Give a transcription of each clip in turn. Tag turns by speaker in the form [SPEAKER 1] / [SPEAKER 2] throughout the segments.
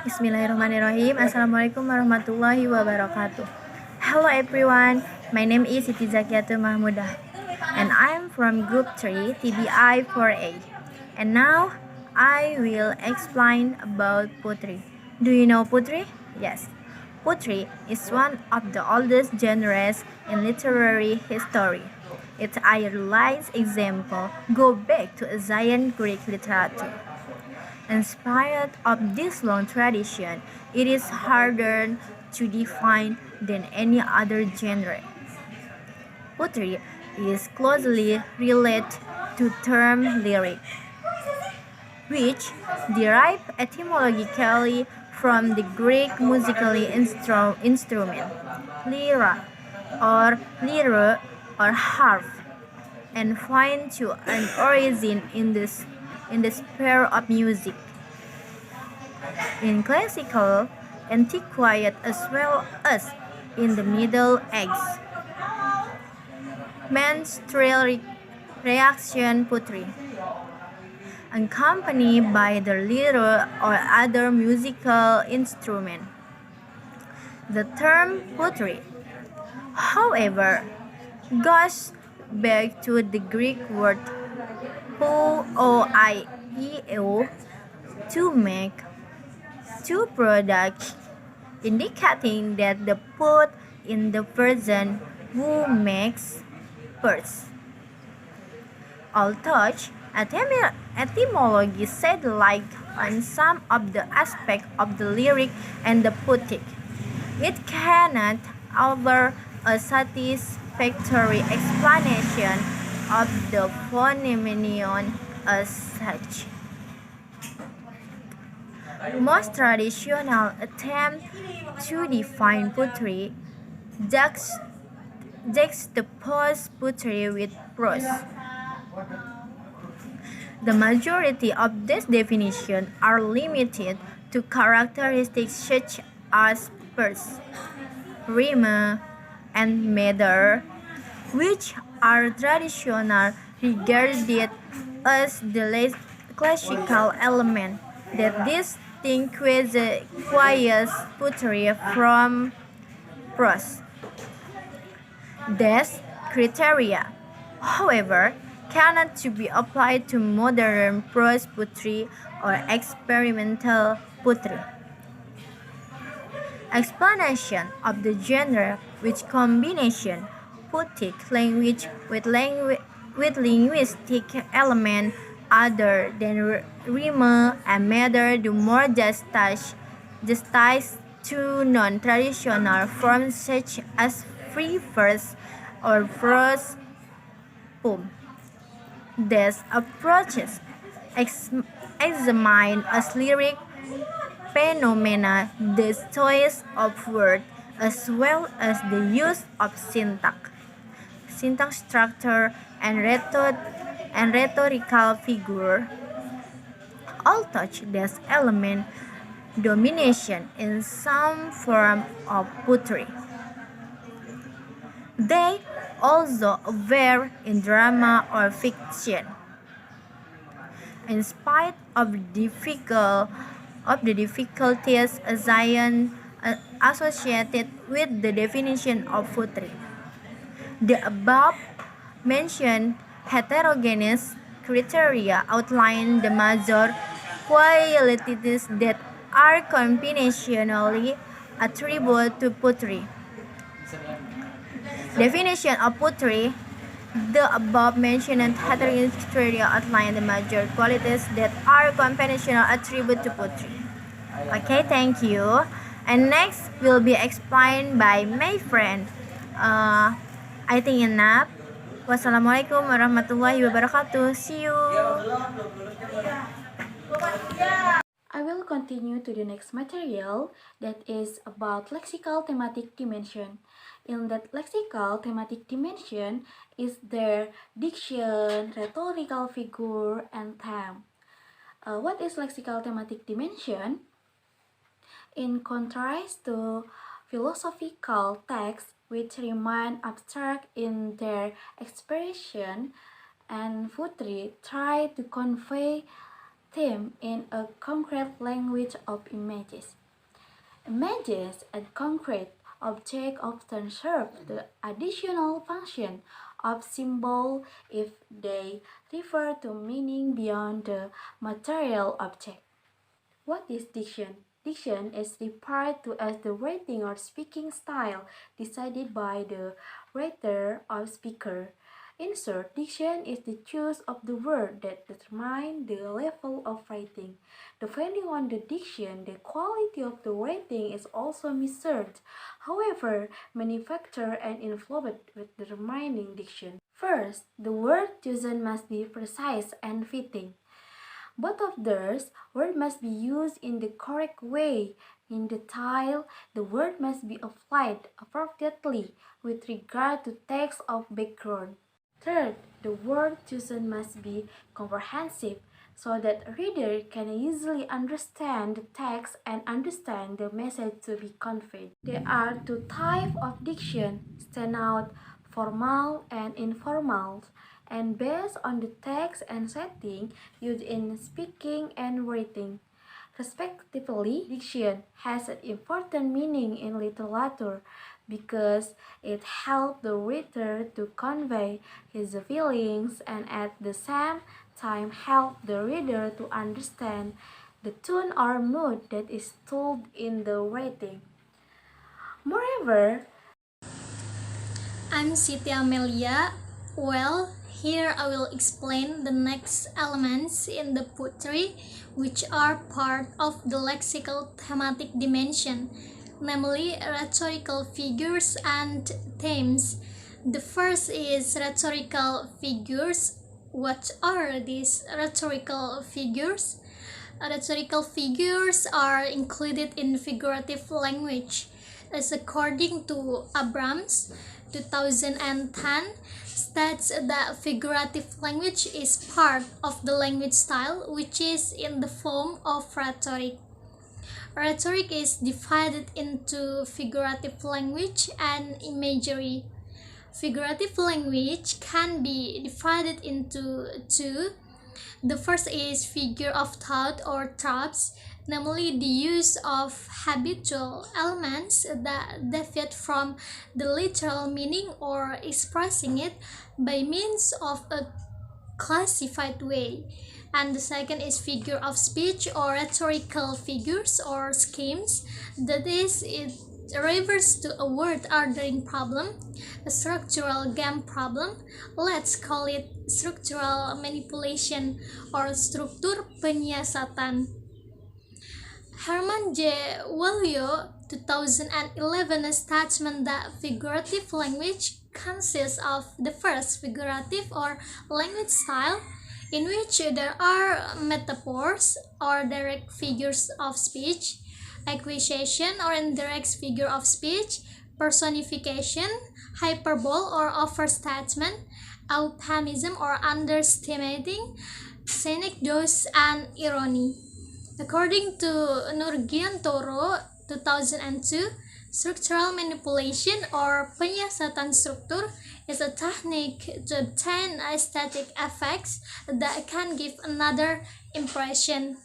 [SPEAKER 1] Bismillahirrahmanirrahim. Assalamualaikum warahmatullahi wabarakatuh. Hello everyone, my name is Siti Zakiyatul Mahmudah and I'm from group 3 TBI 4A. And now I will explain about poetry. Do you know poetry? Yes. Poetry is one of the oldest genres in literary history. Its earliest example go back to ancient Greek literature. In spite of this long tradition, it is harder to define than any other genre. Poetry is closely related to term lyric, which derive etymologically from the Greek musical instrument, lyra or harp, and find to an origin in the sphere of music. In classical antiquity as well as in the Middle Ages, menstrual reaction poetry, accompanied by the lyre or other musical instrument. The term poetry, however, goes back to the Greek word poieo, to make, to produce, indicating that the poet is the person who makes verse. Although etymology said like on some of the aspects of the lyric and the poetic, it cannot offer a satisfactory explanation of the phenomenon as such. Most traditional attempts to define poetry juxtapose poetry with prose. The majority of these definitions are limited to characteristics such as verse, rhyme, and meter, which are traditionally regarded as the less classical element that distinguishes poetry from prose. These criteria, however, cannot to be applied to modern prose poetry or experimental poetry. Explanation of the genre which combination poetic language with linguistic element other than rhyme and meter do more justice to non-traditional forms such as free verse or prose poem. These approaches examine as lyric phenomena the choice of words as well as the use of syntax structure, and rhetorical figure. Although these elements domination in some form of poetry, they also appear in drama or fiction. In spite of the difficulties associated with the definition of poetry, the above mentioned heterogeneous criteria outline the major qualities that are combinationally attributed to poetry. Definition of poetry. The above mentioned heterogeneous criteria outline the major qualities that are combinational attributed to poetry. Okay, thank you. And next will be explained by my friend. I think enough. Wassalamualaikum warahmatullahi wabarakatuh. See you.
[SPEAKER 2] I will continue to the next material that is about lexical thematic dimension. In that lexical thematic dimension is their diction, rhetorical figure, and theme. What is lexical thematic dimension? In contrast to philosophical texts which remain abstract in their expression, and poetry try to convey theme in a concrete language of images. Images and concrete objects often serve the additional function of symbol if they refer to meaning beyond the material object. What is diction? Diction is referred to as the writing or speaking style decided by the writer or speaker. In short, diction is the choice of the word that determine the level of writing. Depending on the diction, the quality of the writing is also measured. However, many factors are involved with determining diction. First, the word chosen must be precise and fitting. Both of those words must be used in the correct way. In the style, the word must be applied appropriately with regard to text of background. Third, the word chosen must be comprehensive so that a reader can easily understand the text and understand the message to be conveyed. There are two types of diction, standout, formal and informal, and based on the text and setting used in speaking and writing. Respectively, diction has an important meaning in literature because it helps the reader to convey his feelings and at the same time help the reader to understand the tone or mood that is told in the writing. Moreover,
[SPEAKER 1] I'm Siti Amelia. Well, here I will explain the next elements in the poetry which are part of the lexical thematic dimension, namely rhetorical figures and themes. The first is rhetorical figures. What are these rhetorical figures? Rhetorical figures are included in figurative language, as according to Abrams 2010 states that figurative language is part of the language style which is in the form of rhetoric. Rhetoric is divided into figurative language and imagery. Figurative language can be divided into two. The first is figure of thought or tropes, namely the use of habitual elements that deviate from the literal meaning or expressing it by means of a classified way. And the second is figure of speech or rhetorical figures or schemes, that is, it refers to a word ordering problem, a structural game problem. Let's call it structural manipulation or struktur penyiasatan. Herman J. Walio 2011 statement that figurative language consists of the first figurative or language style in which there are metaphors or direct figures of speech, acquisition or indirect figure of speech, personification, hyperbole or overstatement, euphemism or underestimating, synecdoche, and irony. According to Nurgiantoro 2002, structural manipulation or penyiasatan struktur is a technique to obtain aesthetic effects that can give another impression.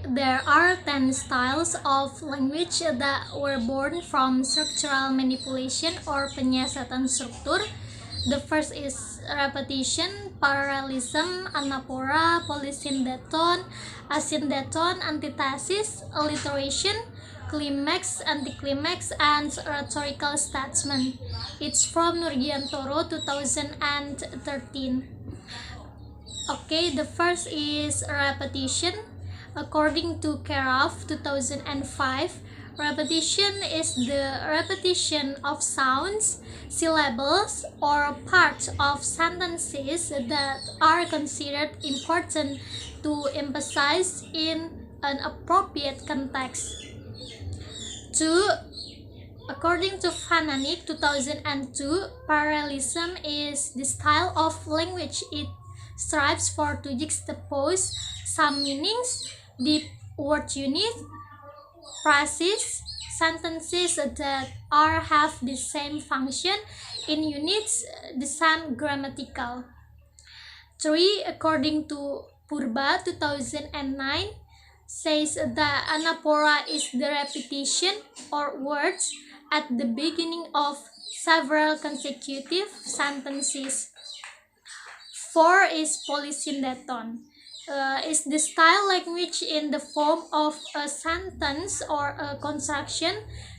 [SPEAKER 1] There are 10 styles of language that were born from structural manipulation or penyiasatan struktur. The first is repetition, parallelism, anaphora, polysyndeton, asyndeton, antithesis, alliteration, climax, anticlimax, and rhetorical statement. It's from Nurgiantoro 2013. Okay, the first is repetition. According to Karov 2005, repetition is the repetition of sounds, syllables, or parts of sentences that are considered important to emphasize in an appropriate context. 2. According to Fananik 2002, parallelism is the style of language it strives for to juxtapose some meanings, deep word unit, phrases, sentences that have the same function in units, the same grammatical.
[SPEAKER 3] 3, according to Purba 2009, says that anaphora is the repetition or words at the beginning of several consecutive sentences. 4 is polysyndeton. Is the style language in the form of a sentence or a construction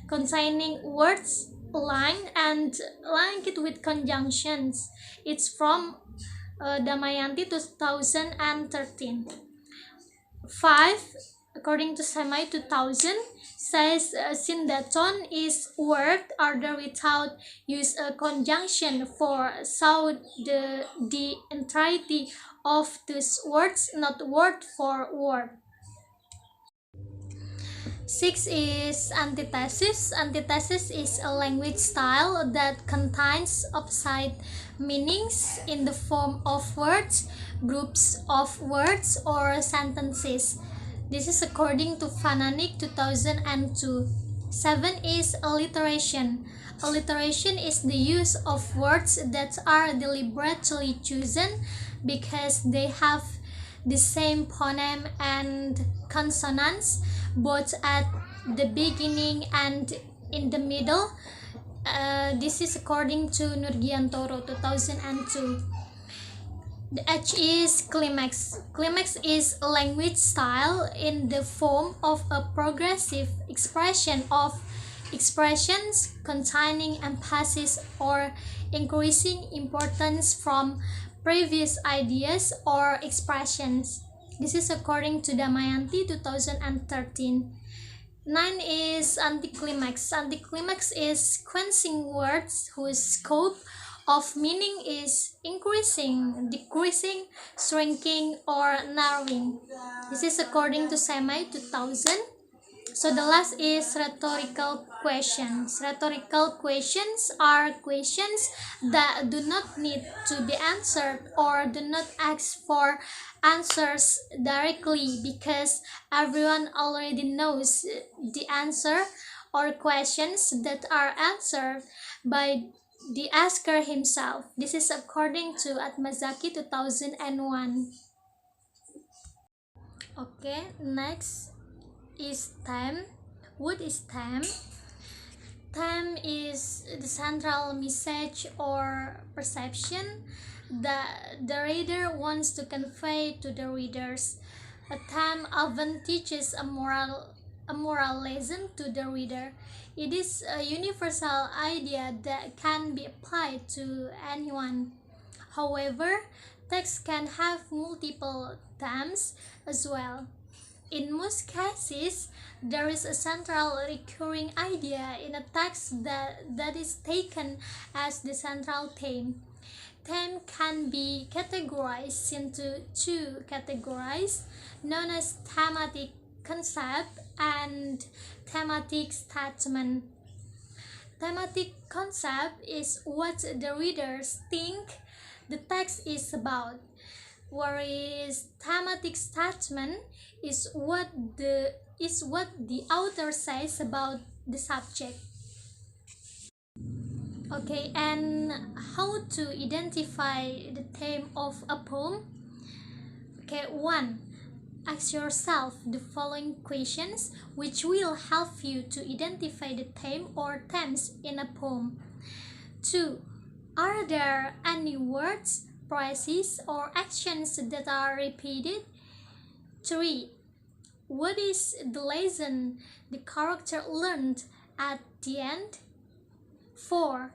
[SPEAKER 3] containing words aligned and linked with conjunctions. It's from Damayanti 2013. 5, according to Samai 2000, says syndeton is word order without use a conjunction for so the entirety of these words, not word for word. 6 is antithesis. Antithesis is a language style that contains opposite meanings in the form of words, groups of words, or sentences. This is according to Fananik 2002. 7 is alliteration. Alliteration is the use of words that are deliberately chosen because they have the same phoneme and consonants both at the beginning and in the middle. This is according to Nurgiantoro 2002. The H is climax. Climax is a language style in the form of a progressive expression of expressions containing emphasis or increasing importance from previous ideas or expressions. This is according to Damayanti 2013. 9 is anticlimax. Anticlimax is sequencing words whose scope of meaning is increasing, decreasing, shrinking, or narrowing. This is according to Semai 2000. So the last is rhetorical questions. Rhetorical questions are questions that do not need to be answered or do not ask for answers directly because everyone already knows the answer, or questions that are answered by the asker himself. This is according to Atmazaki 2001. Okay, next is time. What is time? Time is the central message or perception that the reader wants to convey to the readers. A theme often teaches a moral lesson to the reader. It is a universal idea that can be applied to anyone. However, text can have multiple themes as well. In most cases, there is a central recurring idea in a text that is taken as the central theme. Theme can be categorized into two categories, known as thematic concept and thematic statement. Thematic concept is what the readers think the text is about, whereas thematic statement is what the author says about the subject. Okay, and how to identify the theme of a poem? Okay, 1. Ask yourself the following questions, which will help you to identify the theme or themes in a poem. 2. Are there any words, phrases, or actions that are repeated? 3. What is the lesson the character learned at the end? 4.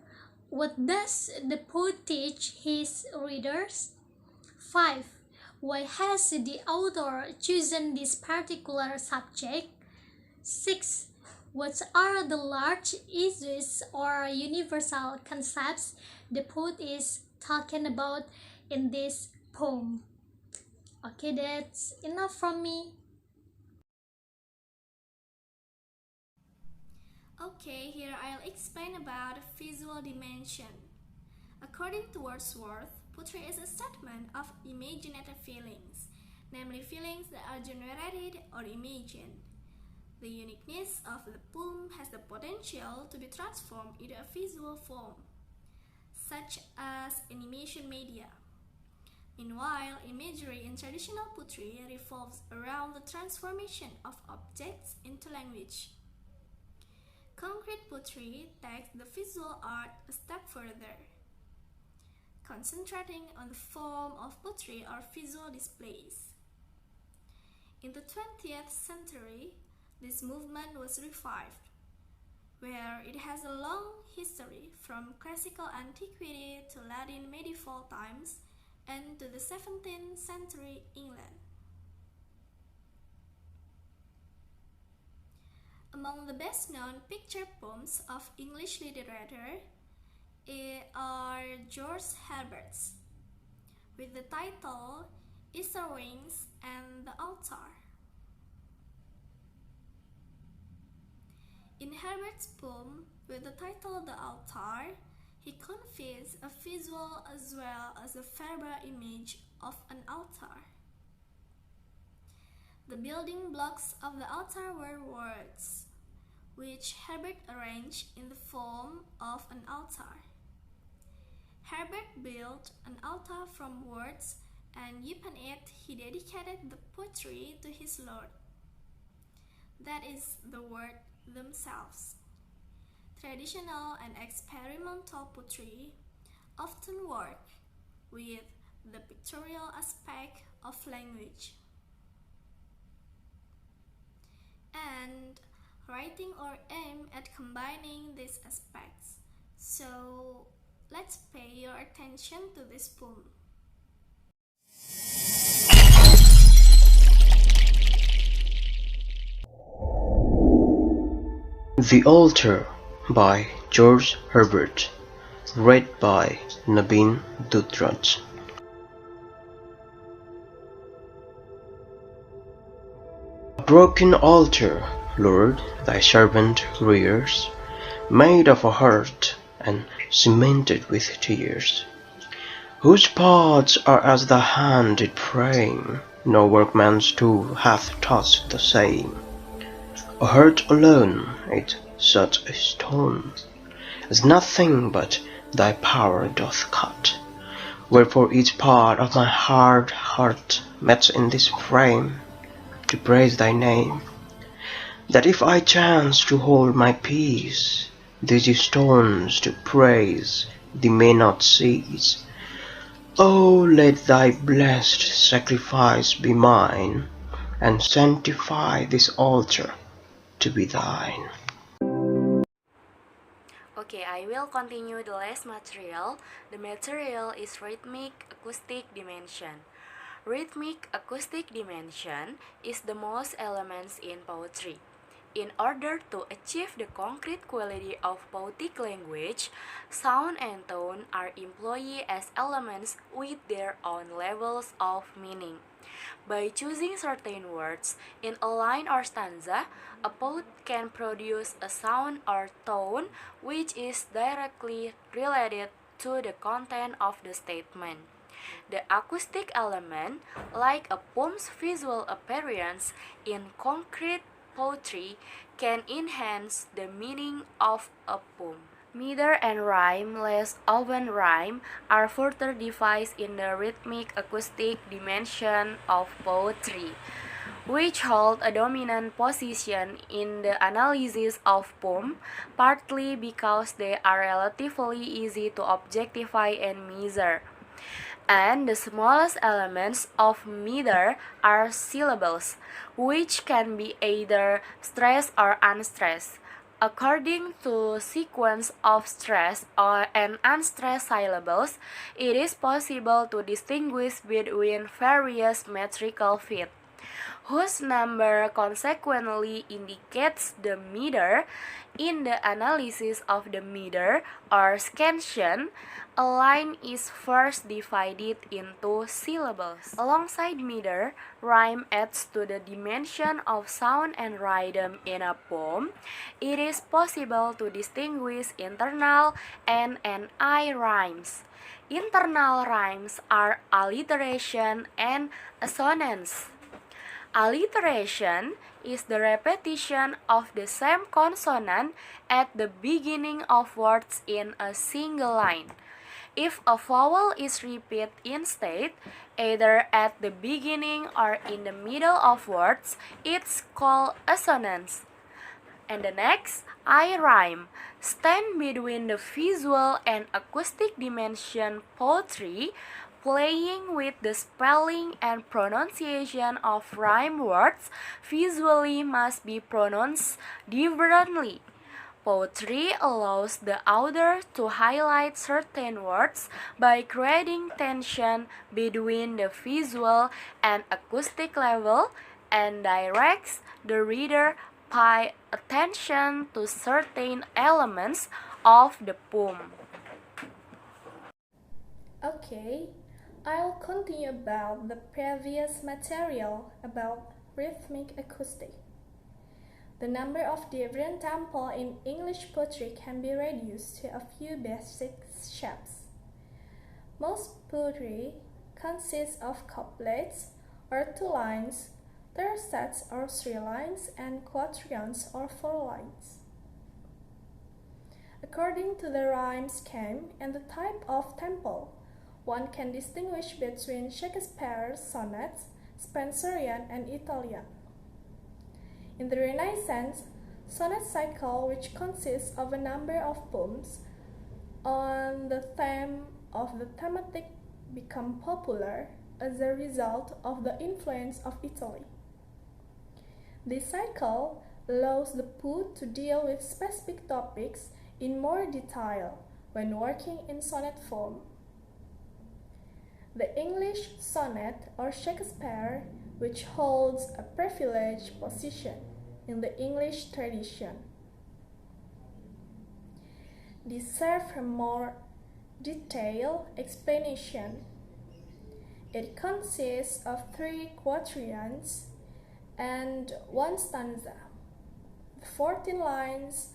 [SPEAKER 3] What does the poet teach his readers? 5. Why has the author chosen this particular subject? 6. What are the large issues or universal concepts the poet is talking about in this poem? Okay, that's enough from me.
[SPEAKER 4] Okay, here I'll explain about visual dimension. According to Wordsworth, poetry is a statement of imaginative feelings, namely feelings that are generated or imagined. The uniqueness of the poem has the potential to be transformed into a visual form, such as animation media. Meanwhile, imagery in traditional poetry revolves around the transformation of objects into language. Concrete poetry takes the visual art a step further, concentrating on the form of poetry or visual displays. In the 20th century, this movement was revived, where it has a long history from classical antiquity to Latin medieval times and to the 17th century England. Among the best-known picture poems of English literature are George Herbert's, with the title Easter Wings and The Altar. In Herbert's poem with the title The Altar, he conveys a visual as well as a verbal image of an altar. The building blocks of the altar were words, which Herbert arranged in the form of an altar. Herbert built an altar from words, and upon it he dedicated the poetry to his Lord. That is, the words themselves. Traditional and experimental poetry often work with the pictorial aspect of language. And writing or aim at combining these aspects. So let's pay your attention to this poem.
[SPEAKER 5] The Altar by George Herbert. Read by Nabin Dutraj. A broken altar, Lord, thy servant rears, made of a heart and cemented with tears, whose parts are as the hand did frame, no workman's tool hath touched the same. A heart alone, it such a stone, as nothing but thy power doth cut, wherefore each part of my heart met in this frame, to praise thy name, that if I chance to hold my peace, these stones to praise thee may not cease. O let thy blessed sacrifice be mine, and sanctify this altar to be thine.
[SPEAKER 2] Okay, I will continue the last material. The material is rhythmic acoustic dimension. Rhythmic acoustic dimension is the most elements in poetry. In order to achieve the concrete quality of poetic language, sound and tone are employed as elements with their own levels of meaning. By choosing certain words in a line or stanza, a poet can produce a sound or tone which is directly related to the content of the statement. The acoustic element, like a poem's visual appearance in concrete poetry, can enhance the meaning of a poem. Meter and rhyme, less often rhyme, are further divided in the rhythmic acoustic dimension of poetry, which hold a dominant position in the analysis of poem, partly because they are relatively easy to objectify and measure. And the smallest elements of meter are syllables, which can be either stressed or unstressed. According to sequence of stressed and unstressed syllables, it is possible to distinguish between various metrical feet, whose number consequently indicates the meter. In the analysis of the meter or scansion, a line is first divided into syllables. Alongside meter, rhyme adds to the dimension of sound and rhythm in a poem. It is possible to distinguish internal and I rhymes. Internal rhymes are alliteration and assonance. Alliteration is the repetition of the same consonant at the beginning of words in a single line. If a vowel is repeated instead, either at the beginning or in the middle of words, it's called assonance. And the next, I rhyme. Stand between the visual and acoustic dimension poetry, playing with the spelling and pronunciation of rhyme words visually must be pronounced differently. Poetry allows the author to highlight certain words by creating tension between the visual and acoustic level and directs the reader pay attention to certain elements of the poem.
[SPEAKER 4] Okay, I'll continue about the previous material about rhythmic acoustic. The number of different tempo in English poetry can be reduced to a few basic shapes. Most poetry consists of couplets or 2 lines, tercets or 3 lines, and quatrains or 4 lines. According to the rhyme scheme and the type of tempo, one can distinguish between Shakespeare's sonnets, Spenserian, and Italian. In the Renaissance, sonnet cycle, which consists of a number of poems on the theme of the thematic, became popular as a result of the influence of Italy. This cycle allows the poet to deal with specific topics in more detail when working in sonnet form. The English sonnet or Shakespeare, which holds a privileged position in the English tradition, deserves a more detailed explanation. It consists of 3 quatrains and 1 stanza. The 14 lines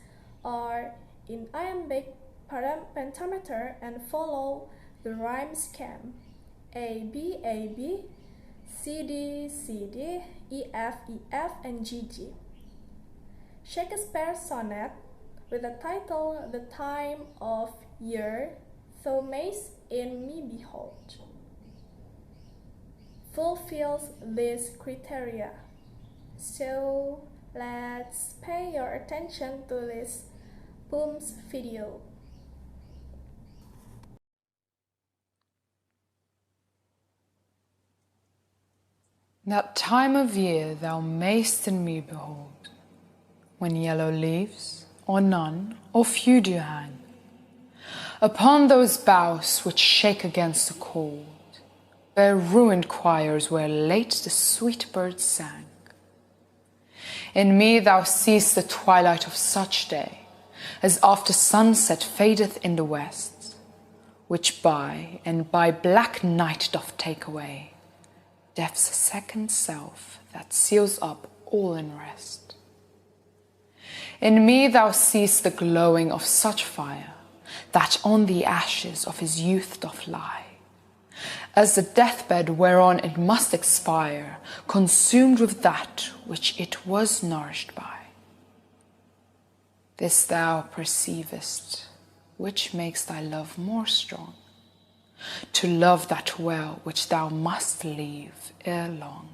[SPEAKER 4] are in iambic pentameter and follow the rhyme scheme A B, C D, E F, and G. Shakespeare's sonnet, with the title The Time of Year, Thou mayst in me behold, fulfills these criteria. So let's pay your attention to this poem's video.
[SPEAKER 6] That time of year thou mayst in me behold, when yellow leaves, or none, or few do hang, upon those boughs which shake against the cold, bear ruined choirs where late the sweet birds sang. In me thou seest the twilight of such day, as after sunset fadeth in the west, which by and by black night doth take away death's second self that seals up all in rest. In me thou seest the glowing of such fire that on the ashes of his youth doth lie, as the deathbed whereon it must expire, consumed with that which it was nourished by. This thou perceivest, which makes thy love more strong, to love that well which thou must leave ere long.